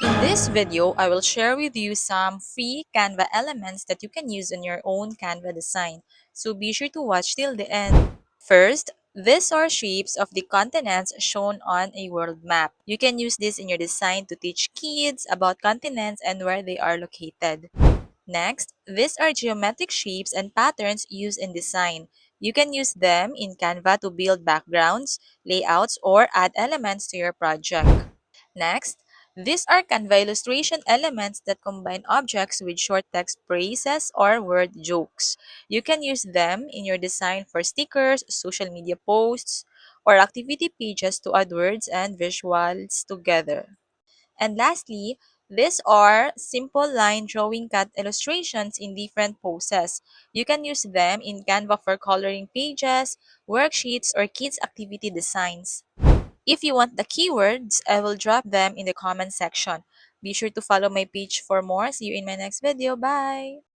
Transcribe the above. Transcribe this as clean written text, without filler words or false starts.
In this video, I will share with you some free Canva elements that you can use in your own Canva design. So be sure to watch till the end. First, these are shapes of the continents shown on a world map. You can use this in your design to teach kids about continents and where they are located. Next, these are geometric shapes and patterns used in design. You can use them in Canva to build backgrounds, layouts, or add elements to your project. Next, these are Canva illustration elements that combine objects with short text phrases or word jokes. You can use them in your design for stickers, social media posts, or activity pages to add words and visuals together. And lastly, these are simple line drawing cut illustrations in different poses. You can use them in Canva for coloring pages, worksheets, or kids' activity designs. If you want the keywords, I will drop them in the comment section. Be sure to follow my page for more. See you in my next video. Bye!